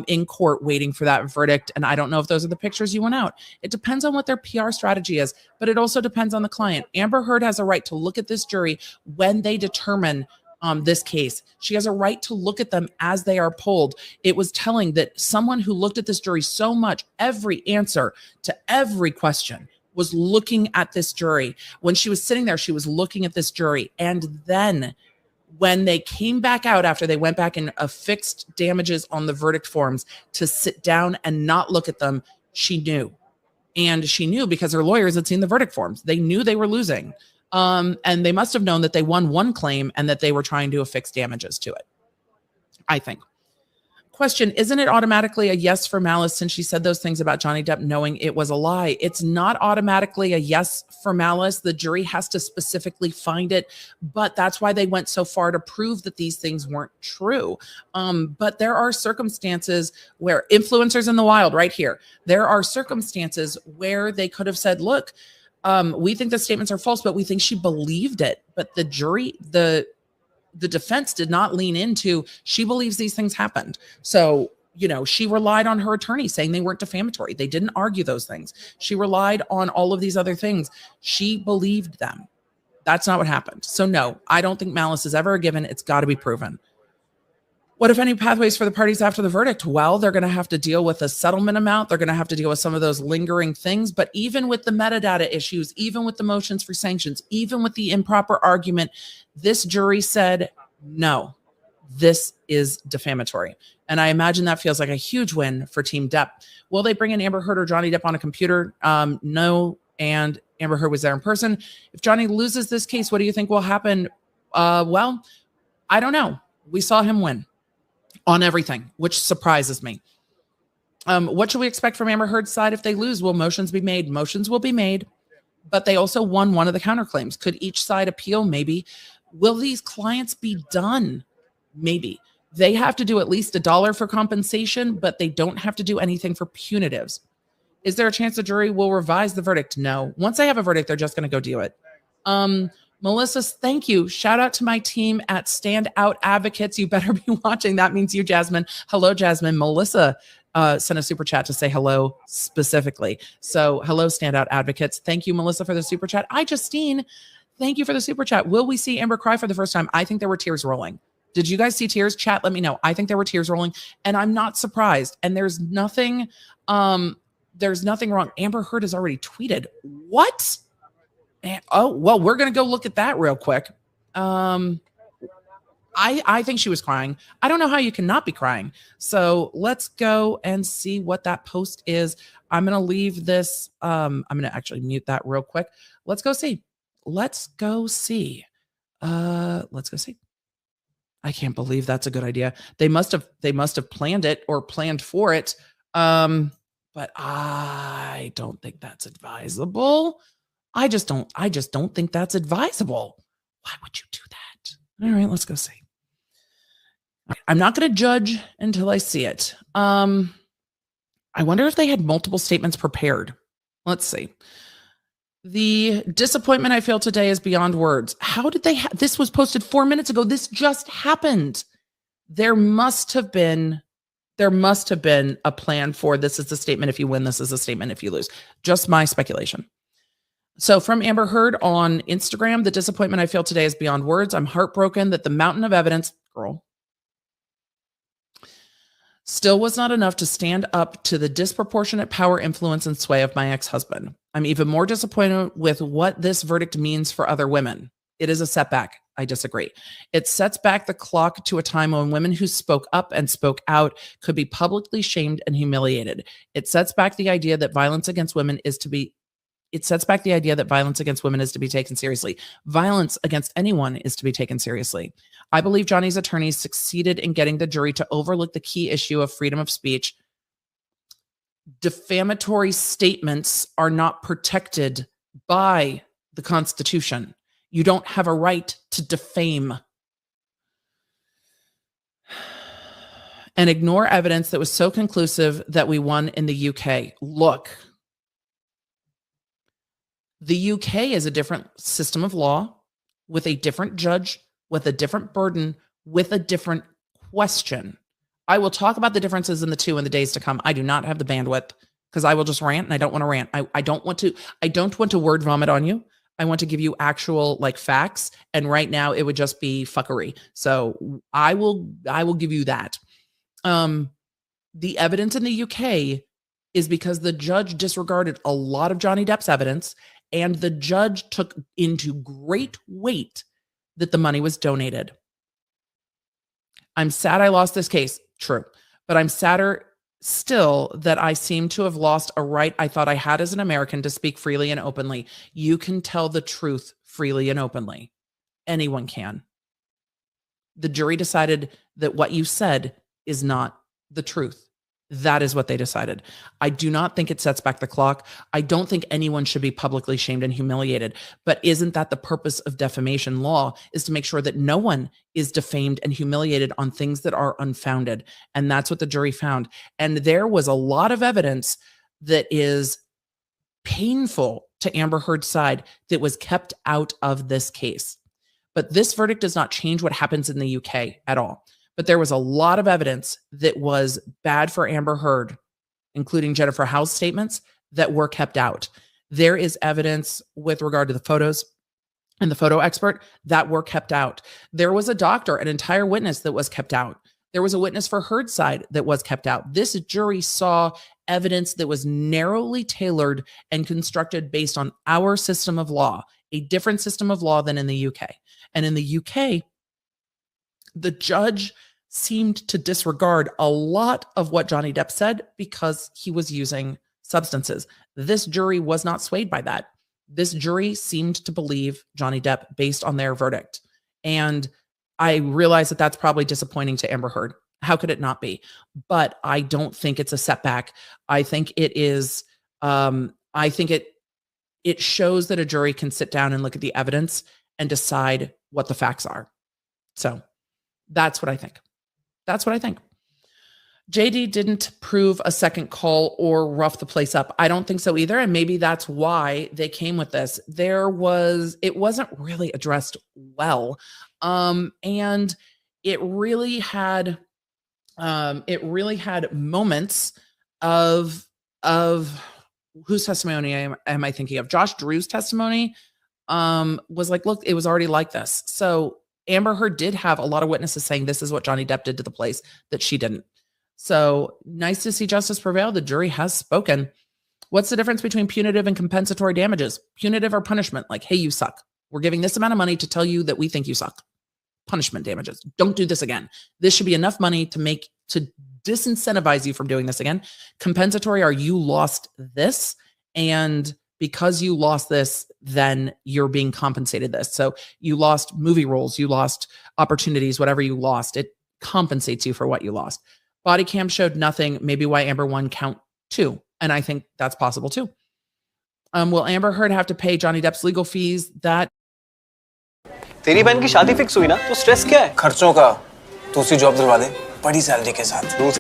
in court waiting for that verdict. And I don't know if those are the pictures you want out. It depends on what their PR strategy is, but it also depends on the client. Amber Heard has a right to look at this jury when they determine this case. She has a right to look at them as they are polled. It was telling that someone who looked at this jury so much, every answer to every question was looking at this jury. When she was sitting there, she was looking at this jury. And then when they came back out after they went back and affixed damages on the verdict forms to sit down and not look at them, she knew. And she knew because her lawyers had seen the verdict forms. They knew they were losing. And they must have known that they won one claim and that they were trying to affix damages to it, I think. Question, isn't it automatically a yes for malice since she said those things about Johnny Depp knowing it was a lie? It's not automatically a yes for malice. The jury has to specifically find it, but that's why they went so far to prove that these things weren't true. But there are circumstances where influencers in the wild right here, there are circumstances where they could have said, look, we think the statements are false, but we think she believed it. But the jury, the the defense did not lean into, she believes these things happened. So, she relied on her attorney saying they weren't defamatory. They didn't argue those things. She relied on all of these other things. She believed them. That's not what happened. So no, I don't think malice is ever a given. It's got to be proven. What, if any, pathways for the parties after the verdict? Well, they're going to have to deal with a settlement amount. They're going to have to deal with some of those lingering things. But even with the metadata issues, even with the motions for sanctions, even with the improper argument, this jury said, no, this is defamatory. And I imagine that feels like a huge win for Team Depp. Will they bring in Amber Heard or Johnny Depp on a computer? No. And Amber Heard was there in person. If Johnny loses this case, what do you think will happen? Well, I don't know. We saw him win on everything, which surprises me. What should we expect from Amber Heard's side if they lose? Will motions be made? Motions will be made, but they also won one of the counterclaims. Could each side appeal? Maybe. Will these clients be done? Maybe. They have to do at least $1 for compensation, but they don't have to do anything for punitives. Is there a chance the jury will revise the verdict? No. Once they have a verdict, they're just going to go do it. Melissa, thank you. Shout out to my team at Standout Advocates. You better be watching. That means you, Jasmine. Hello, Jasmine. Melissa sent a super chat to say hello specifically. So hello, Standout Advocates. Thank you, Melissa, for the super chat. Justine, thank you for the super chat. Will we see Amber cry for the first time? I think there were tears rolling. Did you guys see tears? Chat, let me know. I think there were tears rolling, and I'm not surprised. And there's nothing wrong. Amber Heard has already tweeted. What? Oh, well, we're going to go look at that real quick. I think she was crying. I don't know how you can not be crying. So let's go and see what that post is. I'm going to leave this. I'm going to actually mute that real quick. Let's go see. Let's go see. I can't believe that's a good idea. They must have planned it or planned for it. But I don't think that's advisable. I just don't think that's advisable. Why would you do that? All right, let's go see. I'm not going to judge until I see it. I wonder if they had multiple statements prepared. Let's see. The disappointment I feel today is beyond words. How did they this was posted 4 minutes ago. This just happened. There must have been a plan for this is the statement if you win, this is a statement if you lose. Just my speculation. So from Amber Heard on Instagram, the disappointment I feel today is beyond words. I'm heartbroken that the mountain of evidence, girl, still was not enough to stand up to the disproportionate power, influence, and sway of my ex-husband. I'm even more disappointed with what this verdict means for other women. It is a setback. I disagree. It sets back the clock to a time when women who spoke up and spoke out could be publicly shamed and humiliated. It sets back the idea that violence against women is to be taken seriously. Violence against anyone is to be taken seriously. I believe Johnny's attorneys succeeded in getting the jury to overlook the key issue of freedom of speech. Defamatory statements are not protected by the Constitution. You don't have a right to defame and ignore evidence that was so conclusive that we won in the UK. Look, the UK is a different system of law with a different judge, with a different burden, with a different question. I will talk about the differences in the two in the days to come. I do not have the bandwidth because I will just rant, and I don't want to rant. I don't want to word vomit on you. I want to give you actual facts. And right now it would just be fuckery. So I will give you that. The evidence in the UK is because the judge disregarded a lot of Johnny Depp's evidence, and the judge took into great weight that the money was donated. I'm sad I lost this case. True. But I'm sadder still that I seem to have lost a right I thought I had as an American to speak freely and openly. You can tell the truth freely and openly. Anyone can. The jury decided that what you said is not the truth. That is what they decided. I do not think it sets back the clock. I don't think anyone should be publicly shamed and humiliated. But isn't that the purpose of defamation law, is to make sure that no one is defamed and humiliated on things that are unfounded? And that's what the jury found. And there was a lot of evidence that is painful to Amber Heard's side that was kept out of this case. But this verdict does not change what happens in the UK at all. But there was a lot of evidence that was bad for Amber Heard, including Jennifer Howe's statements, that were kept out. There is evidence with regard to the photos and the photo expert that were kept out. There was a doctor, an entire witness that was kept out. There was a witness for Heard's side that was kept out. This jury saw evidence that was narrowly tailored and constructed based on our system of law, a different system of law than in the UK. And in the UK, the judge seemed to disregard a lot of what Johnny Depp said because he was using substances. This jury was not swayed by that. This jury seemed to believe Johnny Depp based on their verdict. And I realize that that's probably disappointing to Amber Heard. How could it not be? But I don't think it's a setback. I think it is, I think it shows that a jury can sit down and look at the evidence and decide what the facts are. So that's what I think. That's what I think. JD didn't prove a second call or rough the place up. I don't think so either. And maybe that's why they came with this. It wasn't really addressed well. And it really had moments of whose testimony am I thinking of? Josh Drew's testimony was like, look, it was already like this. So Amber Heard did have a lot of witnesses saying this is what Johnny Depp did to the place that she didn't. So nice to see justice prevail. The jury has spoken. What's the difference between punitive and compensatory damages? Punitive or punishment, like, hey, you suck. We're giving this amount of money to tell you that we think you suck. Punishment damages. Don't do this again. This should be enough money to disincentivize you from doing this again. Compensatory are you lost this, and because you lost this, then you're being compensated this. So you lost movie roles, you lost opportunities, whatever you lost, it compensates you for what you lost. Body cam showed nothing, maybe why Amber won count 2. And I think that's possible too. Will Amber Heard have to pay Johnny Depp's legal fees? That तेरी बहन की शादी fix हुई ना, तो stress क्या है? खर्चों का दूसरी जॉब दिलवा दे बड़ी सैलरी के साथ.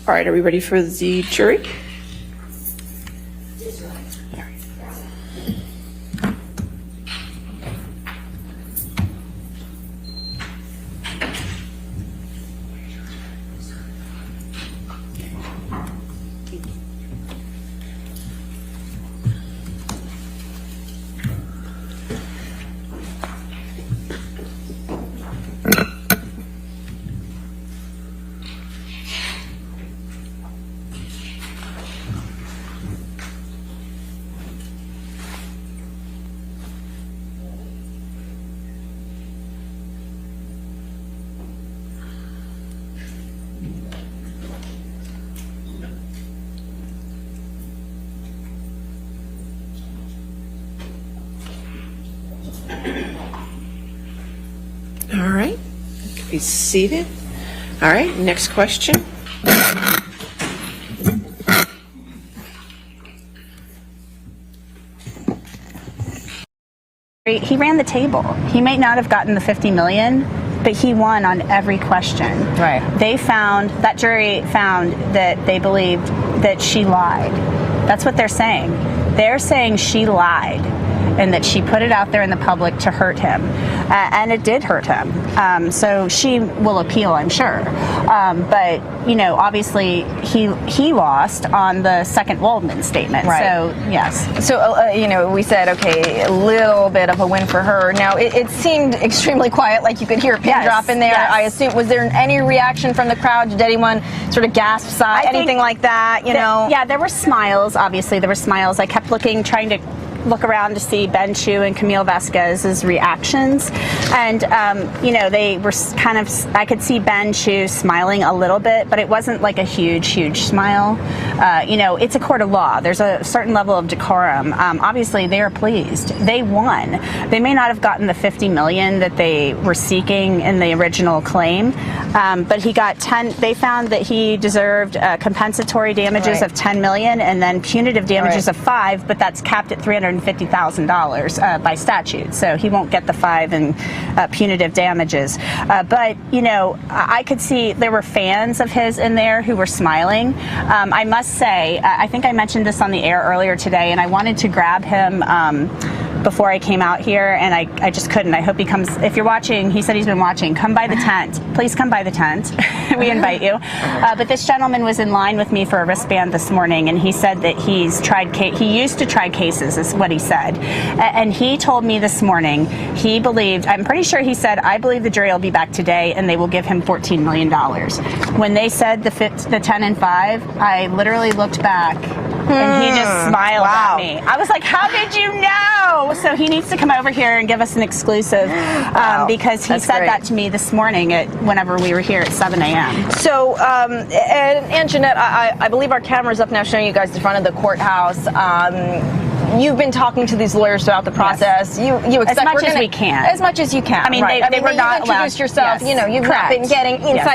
All right, are we ready for the jury? All right, be seated. All right, next question. He ran the table. He may not have gotten the 50 million, but he won on every question. Right. That jury found that they believed that she lied. That's what they're saying. They're saying she lied and that she put it out there in the public to hurt him. And it did hurt him. So she will appeal, I'm sure. But, obviously he lost on the second Waldman statement. Right. So, yes. So, we said, okay, a little bit of a win for her. Now, it seemed extremely quiet, like you could hear a pin drop in there. Yes. I assume, was there any reaction from the crowd? Did anyone sort of gasp, sigh, anything like that, Yeah, there were smiles, obviously. There were smiles. I kept trying to look around to see Ben Chu and Camille Vasquez's reactions. And, they were I could see Ben Chu smiling a little bit, but it wasn't like a huge smile. It's a court of law. There's a certain level of decorum. Obviously, they are pleased. They won. They may not have gotten the 50 million that they were seeking in the original claim, but he got 10. They found that he deserved compensatory damages of 10 million and then punitive damages of 5, but that's capped at $300,000. $250,000 by statute. So he won't get the 5 and punitive damages. But, you know, I could see there were fans of his in there who were smiling. I must say, I think I mentioned this on the air earlier today, and I wanted to grab him before I came out here, and I just couldn't. I hope he comes. If you're watching, he said he's been watching. Come by the tent. Please come by the tent. We invite you. But this gentleman was in line with me for a wristband this morning, and he said that he used to try cases, is what he said. And he told me this morning he believed, I'm pretty sure he said, I believe the jury will be back today and they will give him $14 million. When they said the 10 and 5, I literally looked back and he just smiled at me. I was like, how did you know? So he needs to come over here and give us an exclusive because he said that to me this morning whenever we were here at 7 a.m. So, and Jeanette, I believe our camera's up now showing you guys the front of the courthouse. You've been talking to these lawyers throughout the process. Yes. You expect as much as we can. As much as you can. I mean, right? they were not allowed. Introduce yourself. Yes. You know, you've Correct. not been getting inside